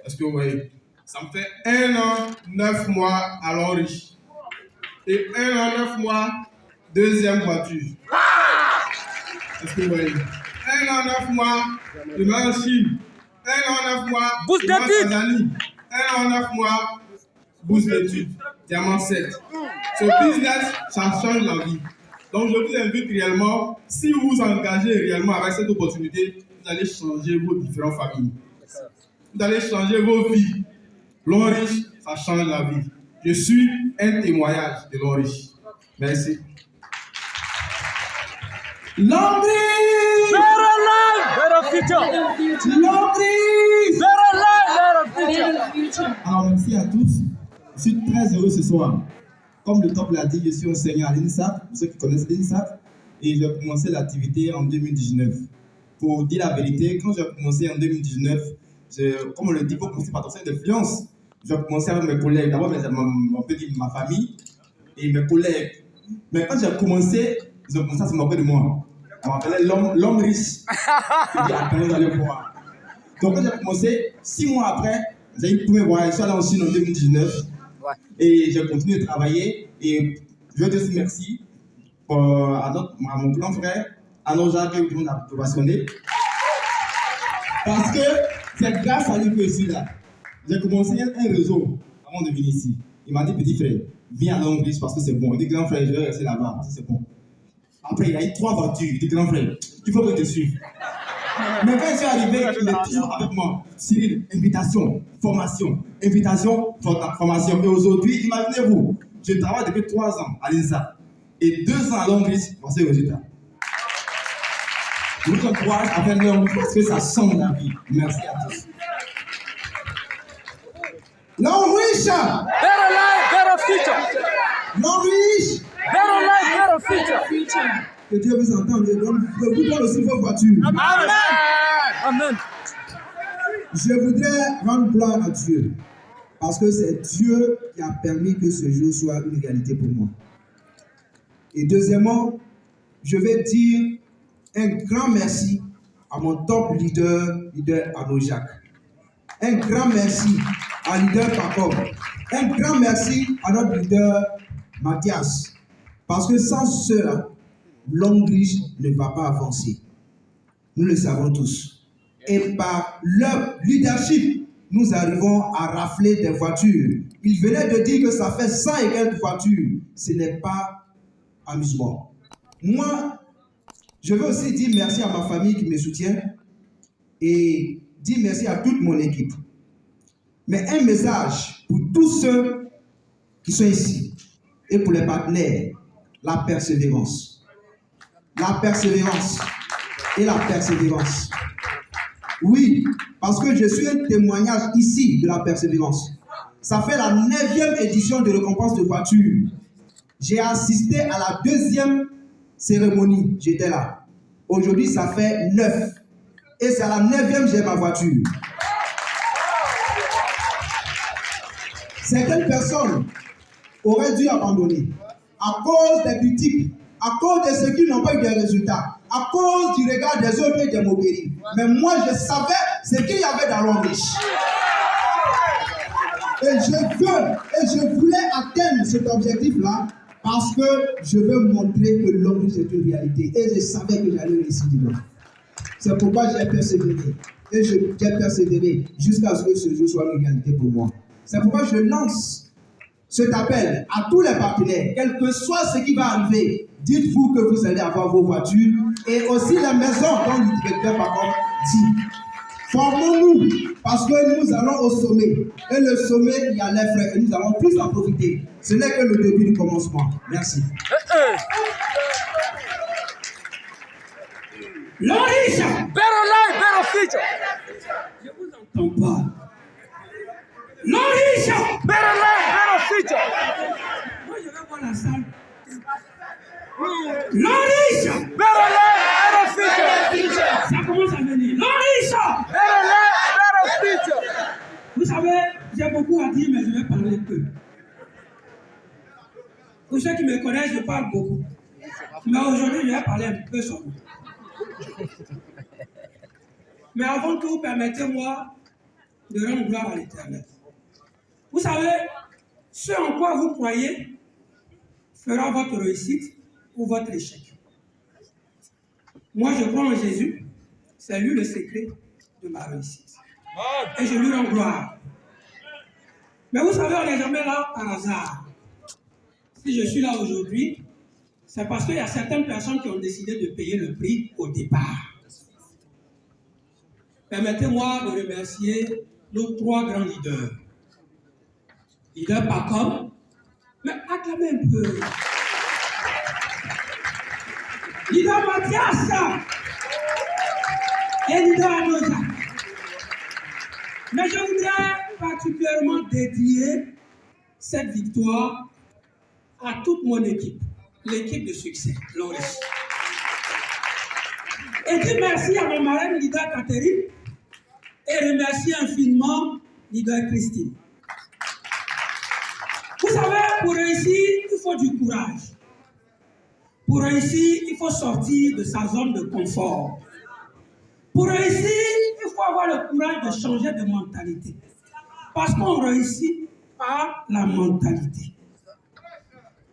Parce que, vous voyez, ça me fait 1 an, 9 mois à Longridge. Et 1 an, 9 mois, deuxième voiture. Est-ce que vous voyez? 1 an, 9 mois, de machine. 1 an, 9 mois, boost d'études. 1 an, 9 mois, boost d'études. Diamant 7. Ce business, ça change la vie. Donc, je vous invite réellement, si vous vous engagez réellement avec cette opportunité, vous allez changer vos différentes familles. Vous allez changer vos vies. Longridge, ça change la vie. Je suis un témoignage de Longridge. Merci. Longridge! Better life, better future. Longridge! Better life, better future. Alors, merci à tous. Je suis très heureux ce soir. Comme le top l'a dit, je suis enseignant à l'INSAT, pour ceux qui connaissent l'INSAT, et j'ai commencé l'activité en 2019. Pour dire la vérité, quand j'ai commencé en 2019, comme on le dit, il faut commencer par ton cercle d'influence. J'ai commencé avec mes collègues, d'abord on peut dire ma famille et mes collègues. Mais quand j'ai commencé, ils ont commencé à se moquer de moi. On m'appelait l'homme riche. Il dit, attends, vous allez voir. Donc quand j'ai commencé, 6 mois après, j'ai eu le premier voyage, je suis allé en Chine en 2019. Et j'ai continué de travailler. Et je veux dire merci à mon grand frère, Arnaud Jacques, qui nous a passionné. Parce que c'est grâce à lui que je suis là. J'ai commencé un réseau avant de venir ici. Il m'a dit, petit frère, viens à Longridge parce que c'est bon. Il dit, grand frère, je vais rester là-bas parce que c'est bon. Après, il a eu 3 voitures. Il dit, grand frère, il faut que je te suive. Mais quand je suis arrivé, il est toujours avec moi. Cyril, invitation, formation, invitation, formation. Et aujourd'hui, imaginez-vous, je travaille depuis 3 ans à l'INSA et 2 ans à Longridge pour ces résultats. Je vous encourage à faire Longridge parce que ça change la vie. Merci à tous. Longridge! Better life, better future. Longridge! Better life, better future. Que Dieu vous entende. Vous donne aussi vos voitures. Amen. Amen. Je voudrais rendre gloire à Dieu. Parce que c'est Dieu qui a permis que ce jour soit une réalité pour moi. Et deuxièmement, je vais dire un grand merci à mon top leader Arnaud Jacques. Un grand merci à leader Paco. Un grand merci à notre leader Mathias. Parce que sans cela, Longreach ne va pas avancer. Nous le savons tous. Et par leur leadership, nous arrivons à rafler des voitures. Il venait de dire que ça fait 100 et quelques voitures. Ce n'est pas amusement. Moi, je veux aussi dire merci à ma famille qui me soutient et dire merci à toute mon équipe. Mais un message pour tous ceux qui sont ici et pour les partenaires, la persévérance. La persévérance et la persévérance. Oui, parce que je suis un témoignage ici de la persévérance. Ça fait la 9e édition de récompense de voiture. J'ai assisté à la 2e cérémonie, j'étais là. Aujourd'hui, ça fait 9. Et c'est à la 9e, j'ai ma voiture. Certaines personnes auraient dû abandonner à cause des critiques, à cause de ceux qui n'ont pas eu de résultats, à cause du regard des autres et des moqueries. Mais moi, je savais ce qu'il y avait dans Longreach. Et je voulais atteindre cet objectif-là parce que je veux montrer que Longreach est une réalité. Et je savais que j'allais réussir dedans. C'est pourquoi j'ai persévéré. Et j'ai persévéré jusqu'à ce que ce jour soit une réalité pour moi. C'est pourquoi je lance cet appel à tous les partenaires, quel que soit ce qui va arriver. Dites-vous que vous allez avoir vos voitures et aussi la maison dont le directeur par contre dit. Formons-nous parce que nous allons au sommet. Et le sommet, il y a les frères et nous allons tous en profiter. Ce n'est que le début du commencement. Merci. Longreach! Better life, better future. Je vous entends pas. Longreach! Better life, better future. Moi, je vais voir la salle. Longreach! Better life, better future. Ça commence à venir. Longreach! Better life, better future. Vous savez, j'ai beaucoup à dire, mais je vais parler peu. Pour ceux qui me connaissent, je parle beaucoup. Mais aujourd'hui, je vais parler un peu sur moi. Mais avant tout, permettez-moi de rendre gloire à l'Éternel. Vous savez, ce en quoi vous croyez fera votre réussite ou votre échec. Moi, je crois en Jésus. C'est lui le secret de ma réussite. Et je lui rends gloire. Mais vous savez, on n'est jamais là par hasard. Si je suis là aujourd'hui, c'est parce qu'il y a certaines personnes qui ont décidé de payer le prix au départ. Permettez-moi de remercier nos 3 grands leaders. Leader Paco, mais acclamez un peu. Leader Mathias et leader Anoja. Mais je voudrais particulièrement dédier cette victoire à toute mon équipe, l'équipe de succès, Longreach. Et dire merci à ma marraine, leader Catherine, et remercier infiniment leader Christine. Vous savez, pour réussir, il faut du courage. Pour réussir, il faut sortir de sa zone de confort. Pour réussir, il faut avoir le courage de changer de mentalité. Parce qu'on réussit par la mentalité.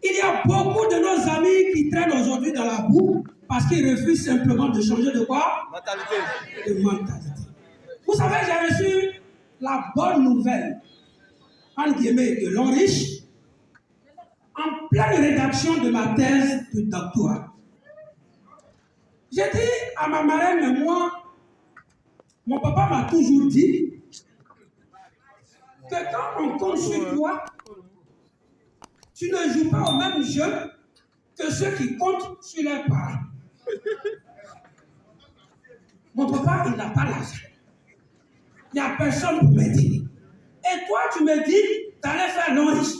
Il y a beaucoup de nos amis qui traînent aujourd'hui dans la boue parce qu'ils refusent simplement de changer de quoi? Mentalité. De mentalité. Vous savez, j'ai reçu la bonne nouvelle, entre guillemets, de Longreach, en pleine rédaction de ma thèse de doctorat. J'ai dit à ma marraine, mais moi, mon papa m'a toujours dit que quand on compte sur toi, tu ne joues pas au même jeu que ceux qui comptent sur leurs parents. Mon papa, il n'a pas l'argent. Il n'y a personne pour m'aider. Et toi, tu me dis, tu allais faire Longreach.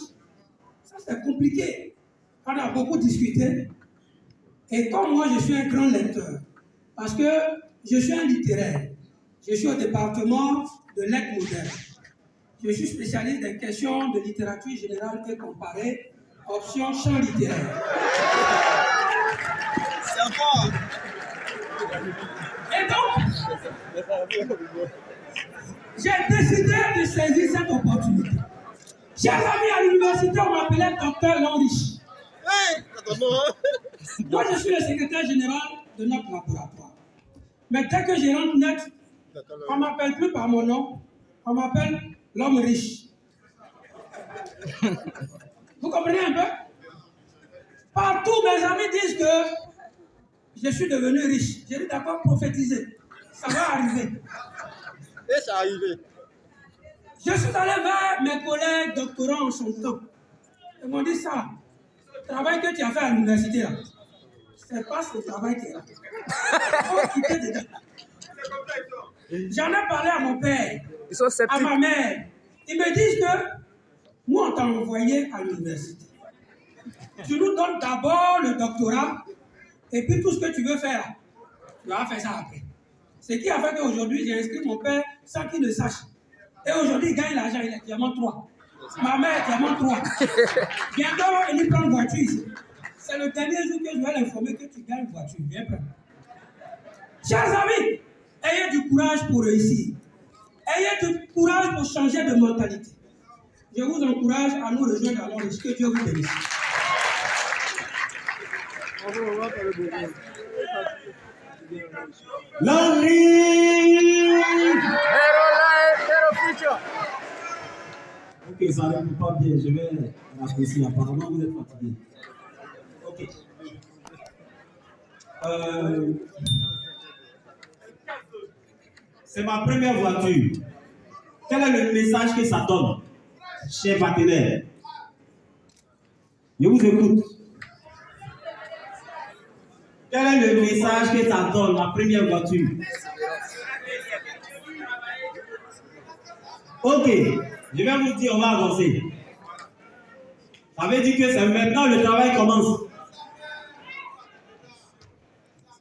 Ça, c'est compliqué. On a beaucoup discuté. Et comme moi, je suis un grand lecteur, parce que je suis un littéraire, je suis au département de lettres modernes. Je suis spécialiste des questions de littérature générale et comparée, option champ littéraire. C'est fort. Et donc, j'ai décidé de saisir cette opportunité. Chers amis, à l'université, on m'appelait docteur Lanriche. Moi, je suis le secrétaire général de notre laboratoire. Mais dès que je rentre net, on ne m'appelle plus par mon nom, on m'appelle l'homme riche. Vous comprenez un peu? Partout, mes amis disent que je suis devenu riche. J'ai dit d'accord, prophétiser. Ça va arriver. Et ça arrivé. Je suis allé vers mes collègues doctorants en son temps. Ils m'ont dit ça. Le travail que tu as fait à l'université, c'est pas ce travail qui est là. Faut quitter dedans. J'en ai parlé à mon père, à ma mère. Ils me disent que nous, on t'a envoyé à l'université. Tu nous donnes d'abord le doctorat et puis tout ce que tu veux faire, tu vas faire ça après. Ce qui a fait qu'aujourd'hui, j'ai inscrit mon père sans qu'il ne sache. Et aujourd'hui, il gagne l'argent, il est diamant 3. Ma mère, diamant 3. Bientôt, il lui prend une voiture ici. C'est le dernier jour que je vais l'informer que tu gagnes une voiture. Viens prendre. Chers amis, ayez du courage pour réussir. Ayez du courage pour changer de mentalité. Je vous encourage à nous rejoindre à l'Orge. Que Dieu vous bénisse. Ok, ça ne répond pas bien. Je vais raccourcir. Apparemment, vous êtes fatigué. Ok. C'est ma première voiture. Quel est le message que ça donne, chers partenaires? Je vous écoute. Quel est le message que ça donne, ma première voiture? Ok, je vais vous dire, on va avancer. Ça veut dire que c'est maintenant le travail commence.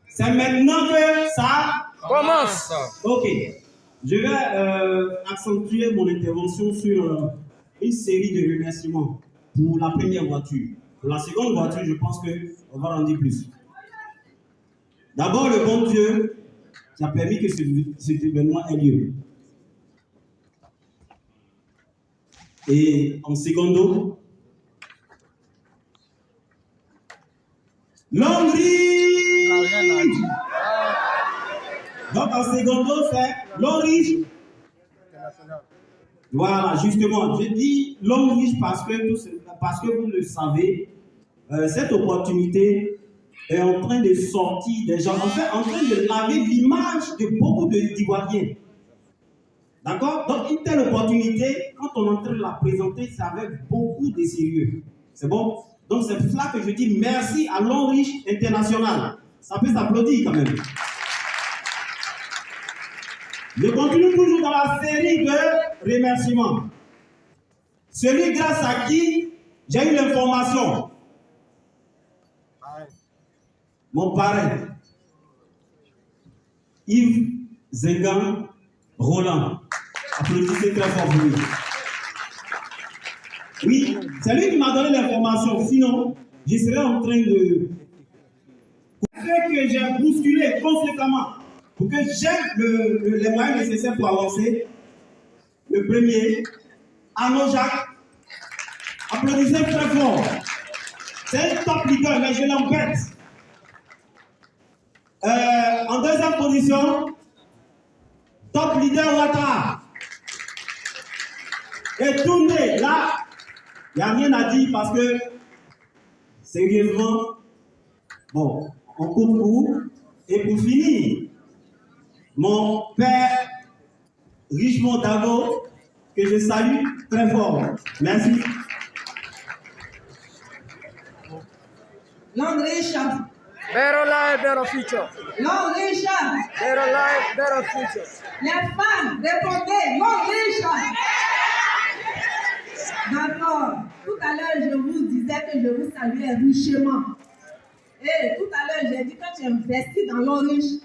C'est maintenant que ça commence. Ok, je vais accentuer mon intervention sur une série de remerciements pour la première voiture. Pour la seconde voiture, je pense qu'on va en dire plus. D'abord, le bon Dieu qui a permis que cet événement ait lieu. Et en secondo, l'homme riche. Donc en secondo, c'est l'homme riche. Voilà, justement, je dis l'homme riche parce que vous le savez, cette opportunité est en train de sortir des gens, en fait, en train de laver l'image de beaucoup d'Ivoiriens. D'accord? Donc, une telle opportunité, quand on est en train de la présenter, c'est avec beaucoup de sérieux. C'est bon? Donc, c'est pour cela que je dis merci à l'homme riche international. Ça peut s'applaudir quand même. Je continue toujours dans la série de remerciements. Celui grâce à qui j'ai eu l'information. Mon parrain, Yves Zengan Roland. Applaudissez très fort pour lui. Oui, c'est lui qui m'a donné l'information. Sinon, je serais en train de... que j'ai bousculé conséquemment pour que j'ai les moyens nécessaires pour avancer. Le premier, Arnaud Jacques. Applaudissez très fort. C'est un top leader, mais je l'embête. En deuxième position, top leader Ouattara. Et tourner, là, il n'y a rien à dire parce que, sérieusement, bon, on coupe court. Et pour finir, mon père Richemont Dago, que je salue très fort. Merci. L'homme riche. Better life, better future. L'homme riche. Better life, better future. Les femmes, répondez, l'homme riche. D'accord. Tout à l'heure, je vous disais que je vous saluais richement. Et tout à l'heure, j'ai dit que quand tu investis dans l'homme riche,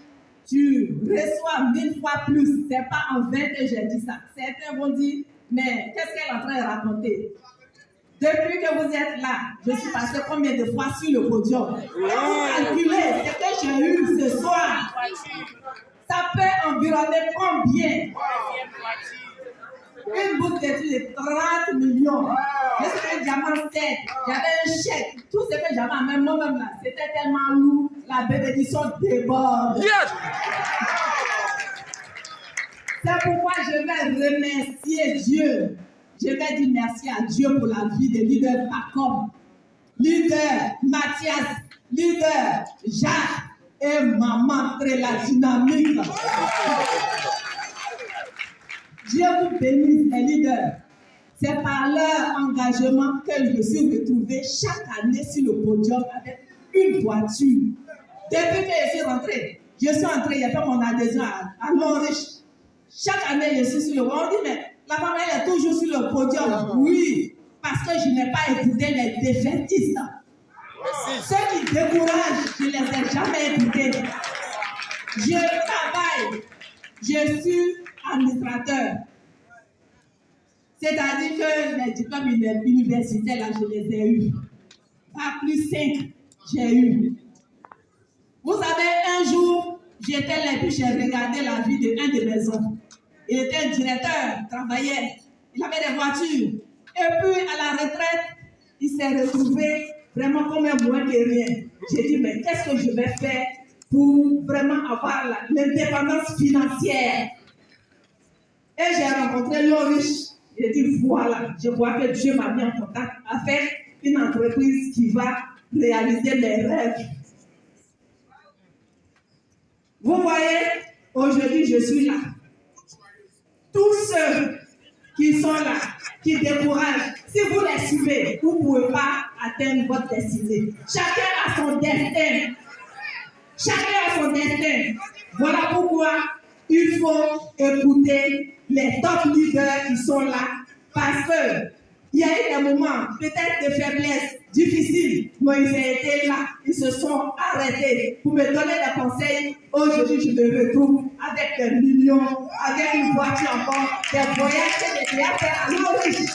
tu reçois 1000 fois plus. Ce n'est pas en vain que j'ai dit ça. Certains vont dire, mais qu'est-ce qu'elle est en train de raconter? Depuis que vous êtes là, je suis passé combien de fois sur le podium? Calculez ce que j'ai eu ce soir. Ça peut en environné combien? Une bourse d'études de 30 millions. J'ai un diamant 7. J'avais un chèque. Tout ce que j'avais en même moi-même là, c'était tellement lourd. La bénédiction déborde. Yes! C'est pourquoi je vais remercier Dieu. Je vais dire merci à Dieu pour la vie des leaders Pacom, leader Mathias, leader Jacques et maman très la dynamique. Dieu vous bénisse les leaders. C'est par leur engagement que je suis retrouvée chaque année sur le podium avec une voiture. Depuis que je suis rentrée, j'ai fait mon adhésion à Longriche. Chaque année, je suis sur le podium. On dit, mais la femme, elle est toujours sur le podium. Oui, parce que je n'ai pas écouté les défaitistes. Ceux qui découragent, je ne les ai jamais écoutés. Je travaille. Je suis administrateur. C'est-à-dire que les diplômes universitaires, là, je les ai eus. Pas plus 5, j'ai eu. Vous savez, un jour, j'étais là et puis j'ai regardé la vie d'un de mes hommes. Il était directeur, travaillait, il avait des voitures. Et puis, à la retraite, il s'est retrouvé vraiment comme un moins que rien. J'ai dit, mais qu'est-ce que je vais faire pour vraiment avoir l'indépendance financière? Et j'ai rencontré Longriche. J'ai dit, voilà, je vois que Dieu m'a mis en contact avec une entreprise qui va réaliser mes rêves. Vous voyez, aujourd'hui, je suis là. Tous ceux qui sont là, qui découragent, si vous les suivez, vous ne pouvez pas atteindre votre destinée. Chacun a son destin. Chacun a son destin. Voilà pourquoi il faut écouter les top leaders qui sont là, parce que il y a eu des moments peut-être de faiblesse difficiles, mais ils ont été là, ils se sont arrêtés pour me donner des conseils. Aujourd'hui, je me retrouve avec des millions, avec une voiture encore, des voyages que j'ai déjà fait à Longriche.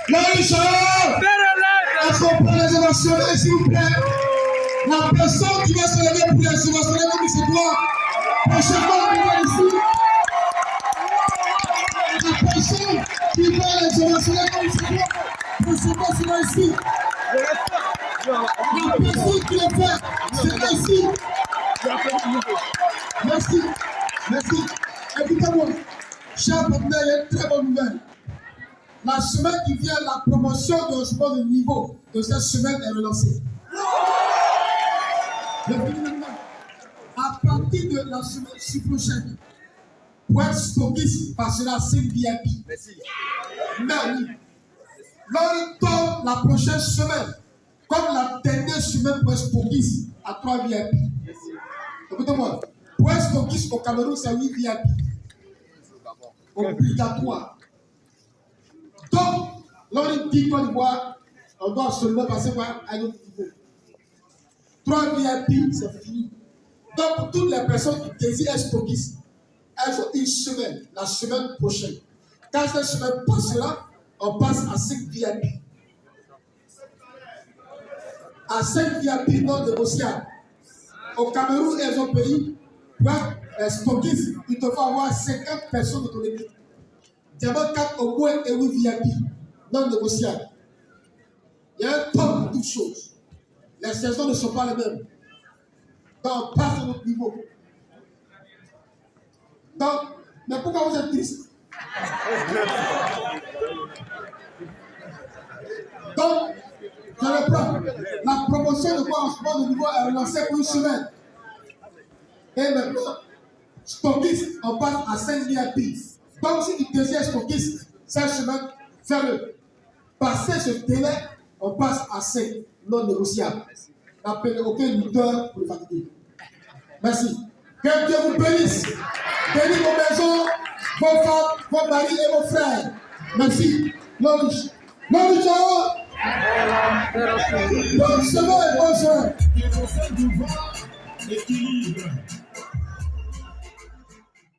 Longriche, accompagnez les émotionnels, s'il vous plaît. La personne qui va se lever pour les émotionnels comme il se doit, prochainement, on va ici. La personne qui va les émotionnels comme il se doit, prochainement, c'est ici. La personne qui le fait, c'est ici. Merci. Merci. Écoutez-moi, chers partenaires, il y a une très bonne nouvelle. La semaine qui vient, la promotion de haussement de niveau de cette semaine est relancée. Je finis maintenant. À partir de la semaine prochaine, Point Stockist passera à 5 VIP. Merci. Mais oui, l'on tombe la prochaine semaine, comme la dernière semaine Point Stockist à 3 VIP. Écoutez-moi, Point Stockist au Cameroun, c'est 8 VIP. Obligatoire. Donc, l'on dit qu'on doit absolument passer par un autre niveau. 3 VIP, c'est fini. Donc, pour toutes les personnes qui désirent être stockistes, elles ont une semaine, la semaine prochaine. Quand cette semaine passera, on passe à 5 VIP. À 5 VIP non négociables. Au Cameroun et aux pays, pour être stockiste, il te faut avoir 50 personnes de ton équipe. Diamant 4 au moins et 8 VIP non négociables. Il y a un temps pour toutes choses. Les saisons ne sont pas les mêmes. Donc, on passe à notre niveau. Donc, mais pourquoi vous êtes triste? Donc, je reprends. La promotion de quoi en ce moment de niveau est relancée pour une semaine. Et maintenant, stockiste, on passe à 5 VIP. Donc, si tu désires stockiste, cette semaine, fais-le. Passer ce délai, on passe à 5 non négociables. N'appelez aucun lutteur pour le fatiguer. Merci. Que Dieu vous bénisse. Bénis vos maisons, vos femmes, vos maris et vos frères. Merci. Longriche. Longriche, bonne semaine, bonne soirée.